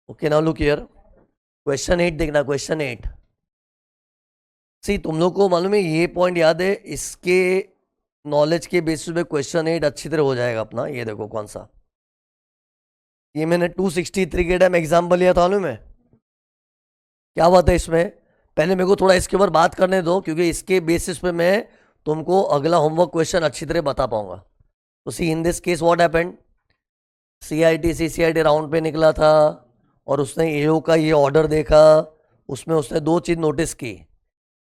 Okay now look here, question 8 देखना, question 8। सी तुम लोग को मालूम है, ये पॉइंट याद है, इसके नॉलेज के बेसिस पे क्वेश्चन 8 अच्छी तरह हो जाएगा अपना। ये देखो कौन सा, ये मैंने 263 के टाइम एग्जाम्पल लिया था मालूम है। क्या बात है इसमें, पहले मेरे को थोड़ा इसके ऊपर बात करने दो, क्योंकि इसके बेसिस पे मैं तुमको अगला होमवर्क क्वेश्चन अच्छी तरह बता पाऊंगा। तो see in this case what happened, CCIT round पे निकला था और उसने AO का ये ऑर्डर देखा। उसमें उसने दो चीज़ नोटिस की।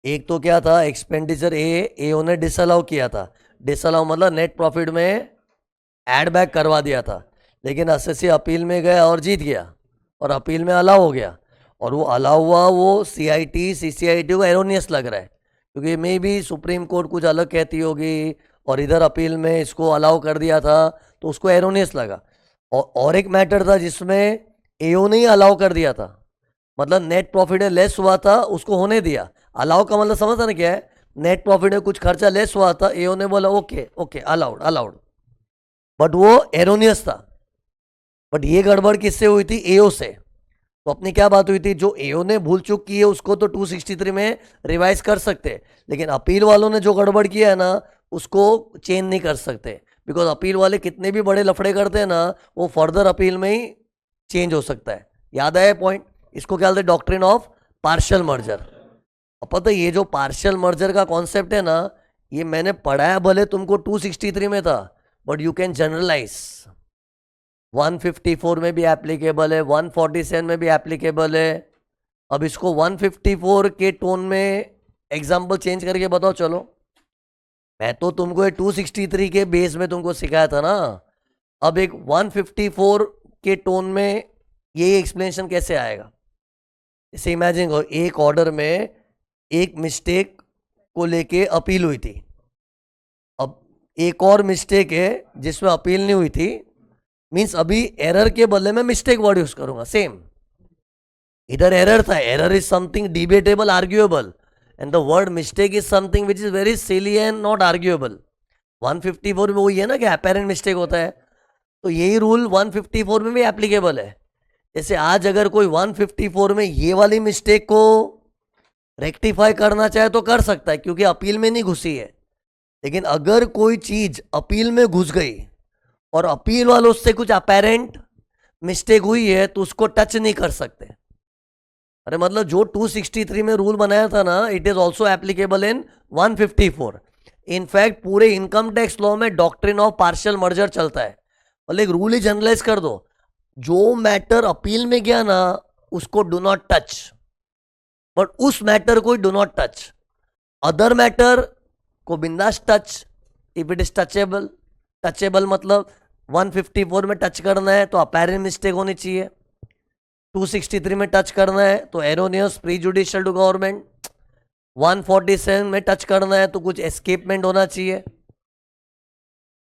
एक तो क्या था, एक्सपेंडिचर AO ने डिसअलाउ किया था। डिसअलाउ मतलब नेट प्रॉफिट में ऐड बैक करवा दिया था, लेकिन SSC अपील में गया और जीत गया और अपील में अलाउ हो गया। और वो अलाउ हुआ, वो CCIT को एरोनियस लग रहा है, क्योंकि मे भी सुप्रीम कोर्ट कुछ अलग कहती होगी और इधर अपील में इसको अलाउ कर दिया था, तो उसको एरोनियस लगा। और एक मैटर था जिसमें AO ने ही अलाउ कर दिया था, मतलब नेट प्रॉफिट में लेस हुआ था, उसको होने दिया। अलाउ का मतलब समझता ना क्या है, नेट प्रॉफिट में कुछ खर्चा लेस हुआ था, AO ने बोला okay okay allowed allowed, but वो एरोनियस था। बट ये गड़बड़ किससे हुई थी, AO से। तो अपनी क्या बात हुई थी, जो AO ने भूल चूक की है उसको तो 263 में रिवाइज कर सकते, लेकिन अपील वालों ने जो गड़बड़ किया है ना, उसको चेंज नहीं कर सकते। बिकॉज अपील वाले कितने भी बड़े लफड़े करते हैं ना, वो फर्दर अपील में ही चेंज हो सकता है। याद आया पॉइंट, इसको क्या बोलते हैं, डॉक्ट्रिन ऑफ पार्शियल मर्जर। अब पता है ये जो पार्शियल मर्जर का कॉन्सेप्ट है ना, ये मैंने पढ़ाया भले तुमको 263 में था, बट यू कैन जनरलाइज। 154 में भी एप्लीकेबल है, 147 में भी एप्लीकेबल है। अब इसको 154 के टोन में एग्जाम्पल चेंज करके बताओ। चलो, मैं तो तुमको ये 263 के बेस में तुमको सिखाया था ना, अब एक 154 के टोन में ये एक्सप्लेनेशन कैसे आएगा। इसे इमेजिन करो, एक ऑर्डर में एक मिस्टेक को लेके अपील हुई थी। अब एक और मिस्टेक है जिसमें अपील नहीं हुई थी, मीन्स अभी एरर के बदले में मिस्टेक वर्ड यूज करूंगा। सेम इधर एरर था, error is something debatable, arguable, and the word mistake is something which is very silly and not arguable. 154 में वही है ना कि अपेरेंट मिस्टेक होता है, तो यही रूल 154 में भी एप्लीकेबल है। जैसे आज अगर कोई 154 में ये वाली मिस्टेक को रेक्टिफाई करना चाहे तो कर सकता है, क्योंकि अपील में नहीं घुसी है। लेकिन अगर कोई चीज अपील में घुस गई और अपील वालों से कुछ अपेरेंट मिस्टेक हुई है, तो उसको टच नहीं कर सकते। अरे मतलब जो 263 में रूल बनाया था ना, it is also applicable in 154। In fact पूरे इनकम टैक्स लॉ में डॉक्ट्रिन ऑफ पार्शियल मर्जर चलता है। मतलब एक रूल ही जनरलाइज कर दो, जो मैटर अपील में गया ना उसको डू नॉट टच, बट उस मैटर को do not touch. Other matter को बिंदास touch if it is touchable. Touchable मतलब 154 में टच करना है तो अपेरेंट मिस्टेक होनी चाहिए, 263 में टच करना है तो एरोनियस प्रीजुडिशियल टू गवर्नमेंट, 147 में टच करना है तो कुछ एस्केपमेंट होना चाहिए।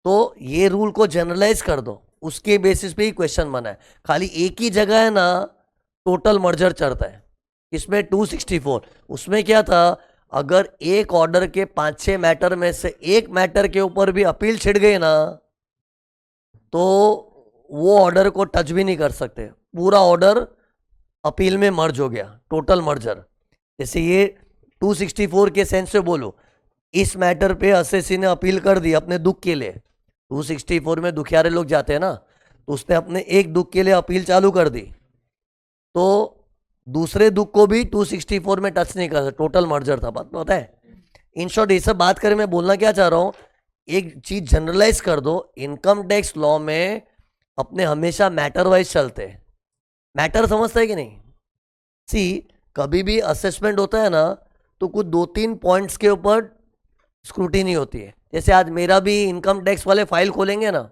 तो ये रूल को जनरलाइज कर दो, उसके बेसिस पे ही क्वेश्चन बना है। खाली एक ही जगह है ना टोटल मर्जर चढ़ता है, इसमें 264। उसमें क्या था, अगर एक ऑर्डर के 5-6 मैटर में से एक मैटर के ऊपर भी अपील छिड़ गई ना, तो वो ऑर्डर को टच भी नहीं कर सकते, पूरा ऑर्डर अपील में मर्ज हो गया, टोटल मर्जर। जैसे ये 264 के सेंस से बोलो, इस मैटर पे SSC ने अपील कर दी अपने दुख के लिए। 264 में दुखियारे लोग जाते हैं ना, तो उसने अपने एक दुख के लिए अपील चालू कर दी, तो दूसरे दुख को भी 264 में टच नहीं कर सकता, टोटल मर्जर था। बात पता है। इन शॉर्ट ये सब बात करें, मैं बोलना क्या चाह रहा हूं, एक चीज जनरलाइज कर दो, इनकम टैक्स लॉ में अपने हमेशा मैटर वाइज चलते हैं। मैटर समझता है कि नहीं। सी कभी भी असेसमेंट होता है ना, तो कुछ 2-3 पॉइंट्स के ऊपर स्क्रूटिनी होती है। जैसे आज मेरा भी इनकम टैक्स वाले फाइल खोलेंगे ना,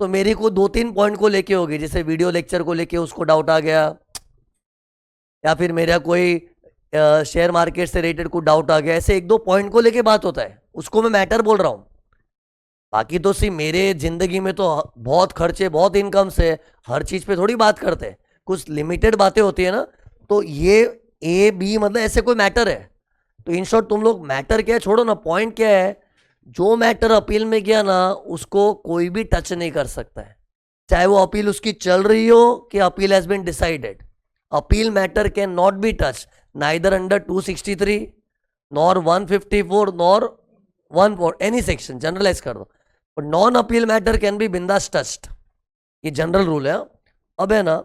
तो मेरी को 2-3 पॉइंट को लेके होगी। जैसे वीडियो लेक्चर को लेके उसको डाउट आ गया, या फिर मेरा कोई शेयर मार्केट से रिलेटेड को डाउट आ गया, ऐसे 1-2 पॉइंट को लेके बात होता है, उसको मैं मैटर बोल रहा हूँ। बाकी तो सी मेरे जिंदगी में तो बहुत खर्चे, बहुत इनकम से, हर चीज पे थोड़ी बात करते, कुछ लिमिटेड बातें होती है ना। तो ये A B मतलब ऐसे कोई मैटर है। तो इन शॉर्ट तुम लोग मैटर क्या है छोड़ो ना, पॉइंट क्या है, जो मैटर अपील में गया ना उसको कोई भी टच नहीं कर सकता है। चाहे वो अपील उसकी चल रही हो कि appeal has been decided. Appeal matter can not be touch neither under 263 nor 154 nor 1 any section. Generalise कर दो. But non appeal matter can be बिंदास टच्ड. ये जनरल रूल है. अब है ना,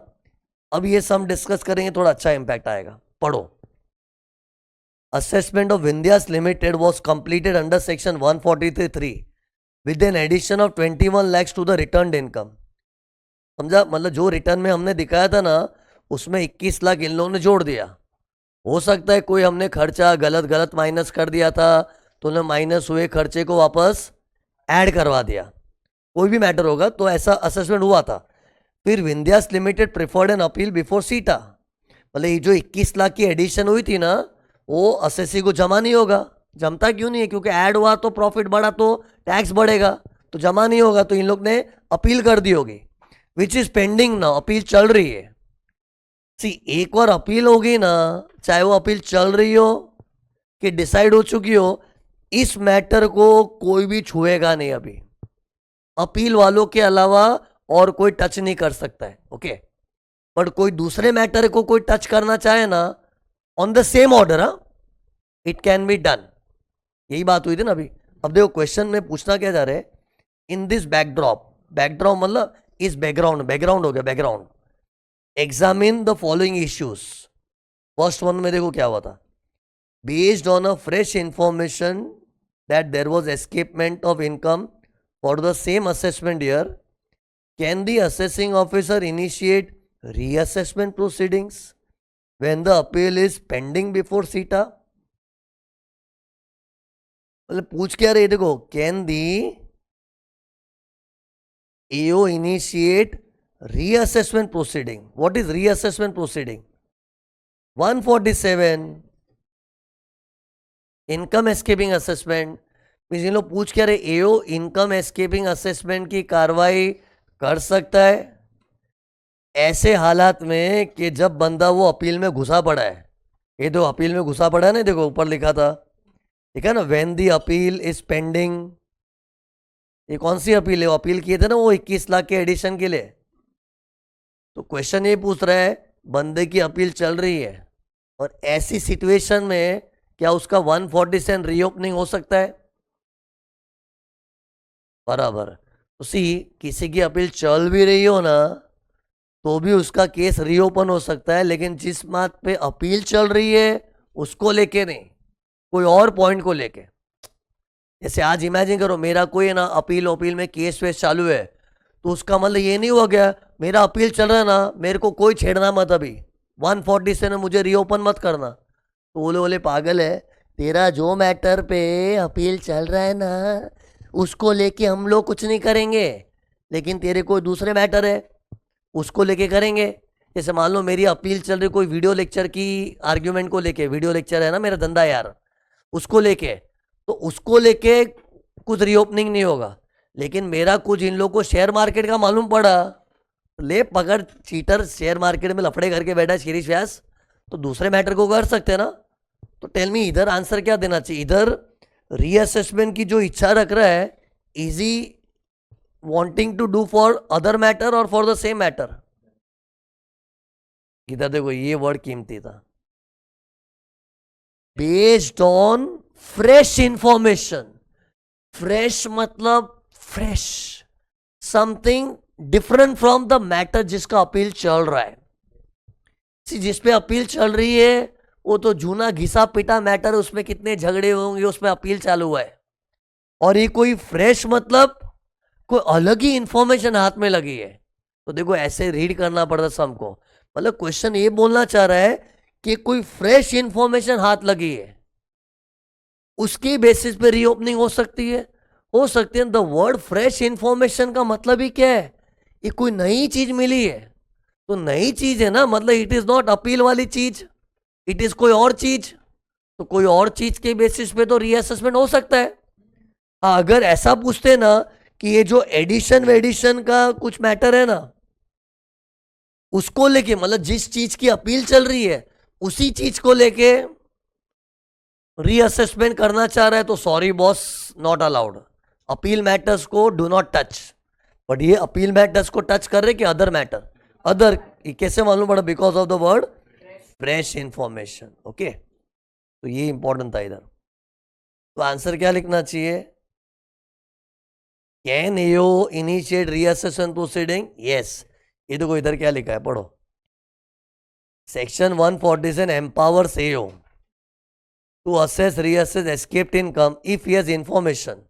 अब ये सब डिस्कस करेंगे, थोड़ा अच्छा इंपैक्ट आएगा. पढ़ो. Assessment of Vindhyas Limited was completed under section 143(3) with an addition of 21 lakhs to the returned income. समझा? मतलब जो रिटर्न में हमने दिखाया था ना, उसमें 21 लाख इन लोगों ने जोड़ दिया. हो सकता है कोई हमने खर्चा गलत माइनस कर दिया था, तो उन्होंने माइनस हुए खर्चे को वापस ऐड करवा दिया. कोई भी मैटर होगा, तो ऐसा असेसमेंट हुआ था. फिर Vindhyas limited preferred an appeal before सीटा. मतलब ये जो 21 लाख की एडिशन हुई थी ना, वो असेसी को जमा नहीं होगा. जमता क्यों नहीं है? क्योंकि ऐड हुआ तो प्रॉफिट बढ़ा तो टैक्स बढ़ेगा, तो जमा नहीं होगा. तो इन लोग ने अपील कर दी होगी, विच इज पेंडिंग ना. अपील चल रही है. सी, एक बार अपील होगी ना, चाहे वो अपील चल रही हो कि डिसाइड हो चुकी हो, इस मैटर को कोई भी छुएगा नहीं. अभी अपील वालों के अलावा और कोई टच नहीं कर सकता है. ओके. बट कोई दूसरे मैटर को कोई टच करना चाहे ना, on the same order, it can be done. यही बात हुई थी ना अभी. अब देखो क्वेश्चन में पूछना क्या जा रहा है. इन दिस बैकड्रॉप, बैकड्रॉप मतलब इस बैकग्राउंड, बैकग्राउंड हो गया background. Examine the following issues. First one में देखो क्या हुआ था. Based on a fresh information that there was escapement of income for the same assessment year, can the assessing officer initiate reassessment proceedings when the appeal is pending before सीटा. मतलब पूछ क्या रहे. देखो, can the AO initiate reassessment proceeding. What is reassessment proceeding? 147 income escaping assessment. इन लोग पूछ क्या रहे. AO इनकम एस्केपिंग असेसमेंट की कार्रवाई कर सकता है ऐसे हालात में कि जब बंदा वो अपील में घुसा पड़ा है. ये तो अपील में घुसा पड़ा है ना, देखो ऊपर लिखा था, ठीक है ना. When the appeal is pending. ये कौन सी अपील है? वो अपील किए थे ना वो 21 लाख के एडिशन के लिए. तो क्वेश्चन ये पूछ रहा है, बंदे की अपील चल रही है और ऐसी सिचुएशन में क्या उसका 147 रीओपनिंग हो सकता है? बराबर. तो सी, किसी की अपील चल भी रही हो ना, तो भी उसका केस रीओपन हो सकता है. लेकिन जिस बात पे अपील चल रही है उसको लेके नहीं, कोई और पॉइंट को लेके. जैसे आज इमेजिन करो मेरा कोई ना अपील में केस वेस चालू है, तो उसका मतलब ये नहीं हो गया मेरा अपील चल रहा है ना, मेरे को कोई छेड़ना मत, अभी 140 से ना मुझे रीओपन मत करना. तो बोले पागल है, तेरा जो मैटर पे अपील चल रहा है ना, उसको लेके हम लोग कुछ नहीं करेंगे, लेकिन तेरे कोई दूसरे मैटर है उसको लेके करेंगे. जैसे मान लो मेरी अपील चल रही कोई वीडियो लेक्चर की आर्ग्यूमेंट को लेके, वीडियो लेक्चर है ना मेरा धंधा यार, उसको लेके, तो उसको लेके कुछ रीओपनिंग नहीं होगा. लेकिन मेरा कुछ इन लोगों को शेयर मार्केट का मालूम पड़ा, ले पकड़ चीटर, शेयर मार्केट में लफड़े करके बैठा है शीरीष व्यास, तो दूसरे मैटर को कर सकते हैं ना. तो टेल मी, इधर आंसर क्या देना चाहिए? इधर रीअसेसमेंट की जो इच्छा रख रहा है, easy wanting to do for other matter or for the same matter? इधर देखो ये वर्ड कीमती था. Based on fresh information. Fresh मतलब fresh, something different from the matter जिसका अपील चल रहा है. जिस पे अपील चल रही है वो तो जूना घिसा पिटा मैटर, उसमें कितने झगड़े होंगे, उसमें अपील चालू हुआ है. और ये कोई फ्रेश मतलब कोई अलग ही इंफॉर्मेशन हाथ में लगी है. तो देखो ऐसे रीड करना पड़ता सबको. मतलब क्वेश्चन ये बोलना चाह रहा है कि कोई फ्रेश इंफॉर्मेशन हाथ लगी है, उसकी बेसिस पे रीओपनिंग हो सकती है. हो सकती है. द वर्ड फ्रेश इंफॉर्मेशन का मतलब ही क्या है? ये कोई नई चीज मिली है. तो नई चीज है ना, मतलब इट इज नॉट अपील वाली चीज, इट इज कोई और चीज. तो कोई और चीज के बेसिस पे तो रीअसेसमेंट हो सकता है. अगर ऐसा पूछते ना कि ये जो एडिशन का कुछ मैटर है ना, उसको लेके, मतलब जिस चीज की अपील चल रही है उसी चीज को लेके रीअसेसमेंट करना चाह रहा है, तो sorry boss, not allowed. Appeal matters को डू नॉट टच. बट ये अपील मैटर्स को टच कर रहे कि अदर मैटर, अदर कैसे मालूम पड़ा? Because of the word fresh information. Okay, तो ये इंपॉर्टेंट था इधर। तो आंसर क्या लिखना चाहिए? Can AO initiate reassessment proceeding? Yes. ये देखो इधर क्या लिखा है, पढ़ो। Section 147 empowers AO to assess reassess escaped income if he has information.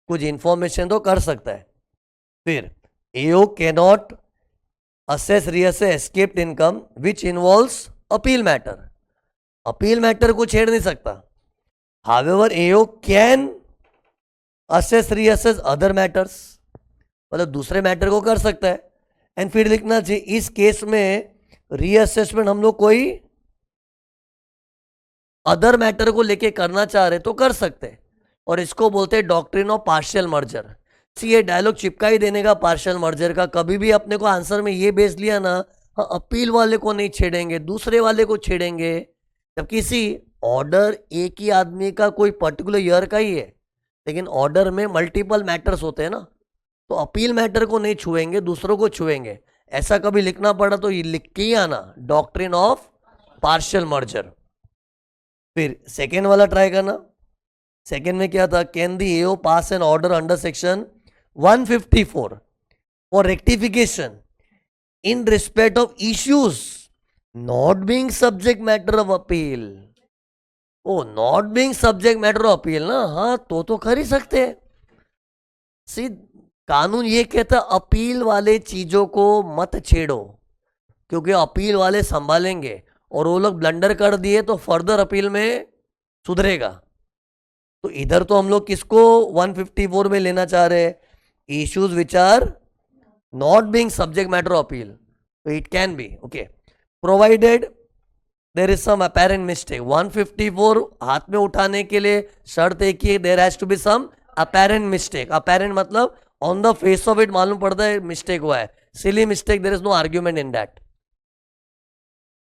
कुछ इंफॉर्मेशन तो कर सकता है। फिर AO cannot assess reassess escaped income which involves appeal matter. Appeal matter को छेड़ नहीं सकता। However AO can assess reassess other matters, मतलब दूसरे मैटर को कर सकता है। एंड फिर लिखना चाहिए इस केस में रीअसेसमेंट हम लोग कोई अदर मैटर को लेके करना चाह रहे तो कर सकते हैं, और इसको बोलते हैं डॉक्ट्रिन ऑफ पार्शियल मर्जर। सी ये डायलॉग चिपका ही देने का पार्शियल मर्जर का। कभी भी अपने को आंसर में ये बेस लिया ना, हाँ अपील वाले को नहीं छेड़ेंगे, दूसरे वाले को छेड़ेंगे। जब किसी ऑर्डर एक ही आदमी का कोई पर्टिकुलर ईयर का ही है, लेकिन ऑर्डर में मल्टीपल मैटर्स होते हैं ना, तो अपील मैटर को नहीं छुएंगे, दूसरों को छुएंगे। ऐसा कभी लिखना पड़ा तो ये लिख के ही आना, डॉक्ट्रिन ऑफ पार्शियल मर्जर। फिर सेकेंड वाला ट्राई करना। सेकेंड में क्या था? Can the AO pass an order under section 154 for rectification in respect of issues not being subject matter of appeal. Oh, not being subject matter of appeal ना, हाँ तो कर ही सकते हैं। सी कानून ये कहता अपील वाले चीजों को मत छेड़ो, क्योंकि अपील वाले संभालेंगे, और वो लोग ब्लंडर कर दिए तो फर्दर अपील में सुधरेगा। तो इधर तो हम लोग किसको 154 में लेना चाह रहे हैं? Issues which are not being subject matter of appeal. तो it can be okay, provided there is some apparent mistake. 154 हाथ में उठाने के लिए शर्त एक ही, there has to be some apparent mistake. Apparent मतलब on the face of it मालूम पड़ता है मिस्टेक हुआ है, silly mistake, there is no argument in that.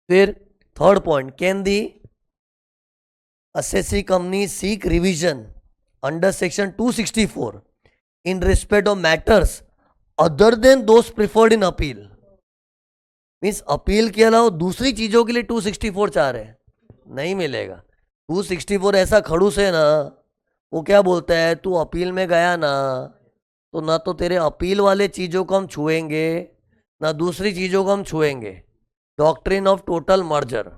फिर third point, can the assessee company seek revision under section 264 in respect of matters other than those preferred in appeal? Means appeal के अलावा दूसरी चीजों के लिए 264 चाह रहे हैं, नहीं मिलेगा। 264 ऐसा खड़ूस है ना, वो क्या बोलता है, तू अपील में गया ना तो तेरे अपील वाले चीजों को हम छुएंगे, ना दूसरी चीजों को हम छुएंगे। डॉक्ट्रिन ऑफ टोटल मर्जर,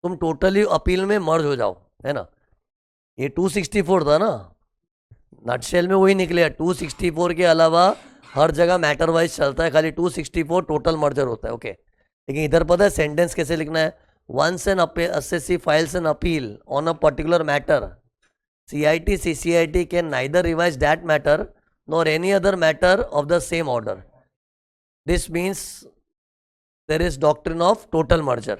तुम टोटली अपील में मर्ज हो जाओ, है ना। ये 264 था ना, नटशेल में वही निकले। 264 के अलावा हर जगह मैटर वाइज चलता है, खाली 264 टोटल मर्जर होता है। ओके, लेकिन इधर पता है सेंटेंस कैसे लिखना है? Once an assessee files an appeal on a particular matter, CIT CCIT can neither revise that matter nor any other matter of the same order. This means there is doctrine of total merger.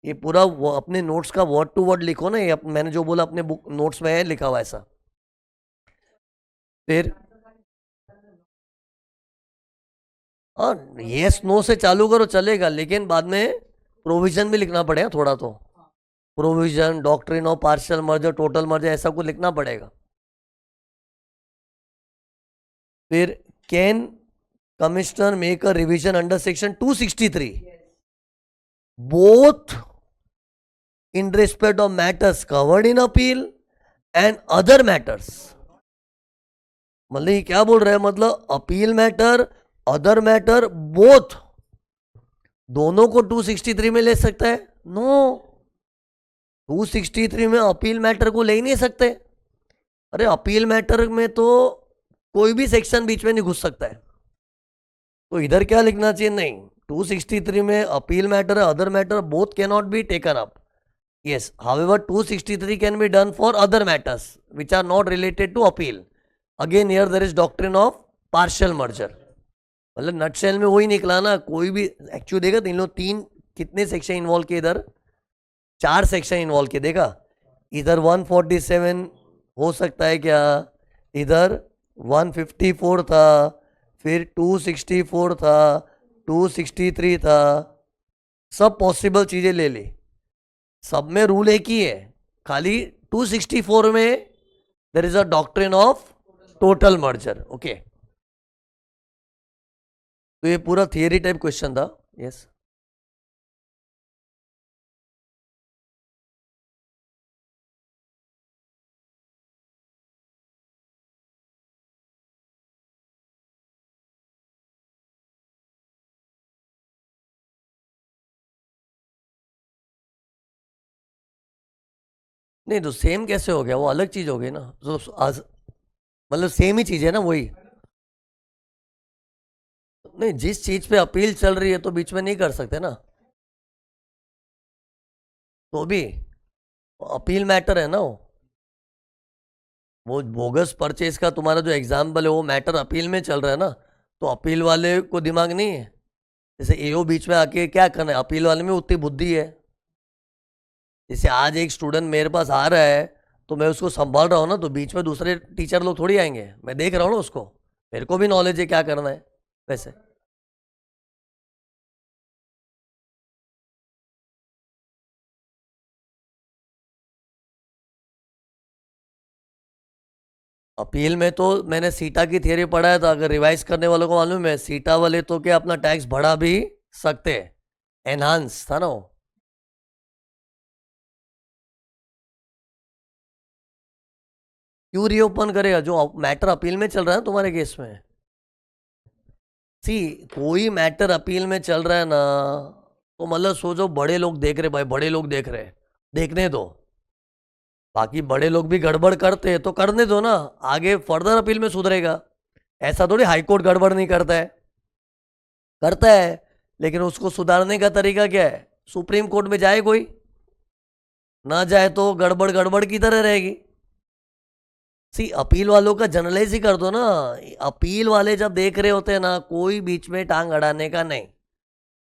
ये पूरा अपने notes का word to word लिखो ना, ये मैंने जो बोला अपने बुक नोट्स में है लिखा हुआ ऐसा। फिर हाँ, यस नो से चालू करो चलेगा, लेकिन बाद में प्रोविजन भी लिखना पड़ेगा थोड़ा। तो provision, doctrine of partial merger, total merger, ऐसा कुछ लिखना पड़ेगा। फिर can commissioner make a revision under section 263 both in respect of matters covered in appeal and other matters? मतलब ये क्या बोल रहे हैं? मतलब appeal matter, other matter, both, दोनों को 263 में ले सकता है? नो, 263 में अपील मैटर को ले ही नहीं सकते। अरे अपील मैटर में तो कोई भी सेक्शन बीच में नहीं घुस सकता है। तो इधर क्या लिखना चाहिए? नहीं, 263 में appeal matter, other matter, both can not be taken up. Yes, however 263 can be done for other matters which are not related to appeal. Again here there is doctrine of partial merger. मतलब nutshell में वही निकला ना, कोई भी actually देखा तो इन लोग तीन कितने सेक्शन इन्वॉल्व किए? इधर 4 सेक्शन इन्वॉल्व किए। देखा, इधर 147 हो सकता है क्या, इधर 154 था, फिर 264 था, 263 था, सब पॉसिबल चीजें ले ली। सब में रूल एक ही है, खाली 264 में there is a doctrine of total merger. Okay, तो ये पूरा थियरी टाइप क्वेश्चन था। यस नहीं, तो सेम कैसे हो गया? वो अलग चीज हो गई ना। तो मतलब सेम ही चीज है ना, वही। नहीं, जिस चीज पे अपील चल रही है तो बीच में नहीं कर सकते ना। तो भी अपील मैटर है ना। वो बोगस परचेज का तुम्हारा जो एग्जाम्पल है वो मैटर अपील में चल रहा है ना। तो अपील वाले को दिमाग नहीं है? जैसे एओ बीच में आके क्या करना है, अपील वाले में उतनी बुद्धि है। जैसे आज एक स्टूडेंट मेरे पास आ रहा है तो मैं उसको संभाल रहा हूँ ना, तो बीच में दूसरे टीचर लोग थोड़ी आएंगे, मैं देख रहा हूँ ना उसको। मेरे को भी नॉलेज है क्या करना है वैसे। अपील में तो मैंने सीटा की थियरी पढ़ा है, तो अगर रिवाइज करने वालों को मालूम है, सीटा वाले तो क्या अपना टैक्स बढ़ा भी सकते हैं। एनहांस था ना वो। क्यों रीओपन करेगा? जो मैटर अपील में चल रहा है ना तुम्हारे केस में। सी, कोई मैटर अपील में चल रहा है ना, तो मतलब सोचो बड़े लोग देख रहे, भाई बड़े लोग देख रहे, देखने दो। बाकी बड़े लोग भी गड़बड़ करते हैं तो करने दो ना, आगे फर्दर अपील में सुधरेगा। ऐसा थोड़ी हाईकोर्ट गड़बड़ नहीं करता है, करता है। लेकिन उसको सुधारने का तरीका क्या है? सुप्रीम कोर्ट में जाए कोई, ना जाए तो गड़बड़ गड़बड़ की तरह रहेगी। सी, अपील वालों का जनरलाइज ही कर दो ना। अपील वाले जब देख रहे होते हैं ना, कोई बीच में टांग अड़ाने का नहीं।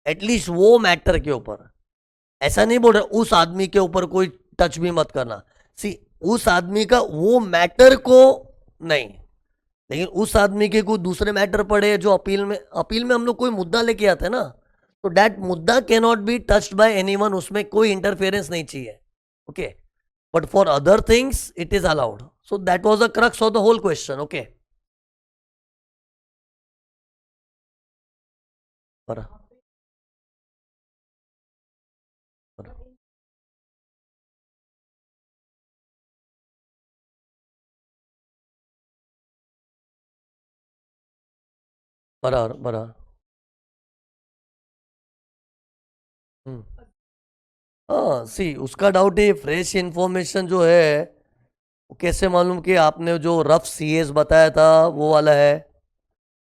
एटलीस्ट वो मैटर के ऊपर ऐसा नहीं बोल रहे उस आदमी के ऊपर कोई टच भी मत करना। सी, उस आदमी का वो मैटर को नहीं, लेकिन उस आदमी के कोई दूसरे मैटर पड़े जो अपील में हम लोग कोई मुद्दा लेके आते हैं ना, तो दैट मुद्दा can not be touched by anyone, उसमें कोई इंटरफेरेंस नहीं चाहिए। Okay, but for other things it is allowed. So that was the crux of the whole question. Okay, बराबर बराबर। हम्म। हाँ, सी उसका डाउट है, फ्रेश इंफॉर्मेशन जो है वो कैसे मालूम कि आपने जो रफ सीएस बताया था वो वाला है,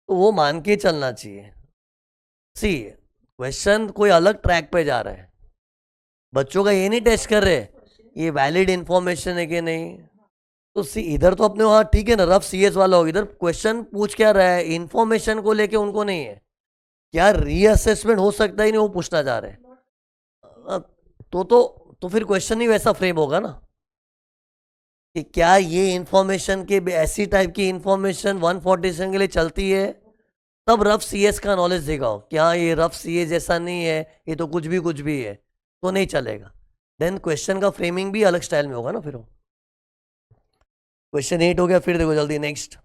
तो वो मान के चलना चाहिए। सी, क्वेश्चन कोई अलग ट्रैक पे जा रहा है, बच्चों का ये नहीं टेस्ट कर रहे ये वैलिड इंफॉर्मेशन है कि नहीं। तो सी, इधर तो अपने वहाँ ठीक है ना, रफ सीएस वाला होगा। इधर क्वेश्चन पूछ क्या रहा है, इंफॉर्मेशन को लेके उनको नहीं है, क्या रीअसेसमेंट हो सकता ही नहीं, वो पूछना चाह रहे हैं। तो फिर क्वेश्चन ही वैसा फ्रेम होगा ना, कि क्या ये इंफॉर्मेशन के ऐसी टाइप की इंफॉर्मेशन 147 के लिए चलती है, तब रफ सीएस का नॉलेज दिखाओ। क्या ये रफ सीएस जैसा नहीं है, ये तो कुछ भी है, तो नहीं चलेगा। देन क्वेश्चन का फ्रेमिंग भी अलग स्टाइल में होगा ना फिर वो। क्वेश्चन 8 हो गया, फिर देखो जल्दी नेक्स्ट।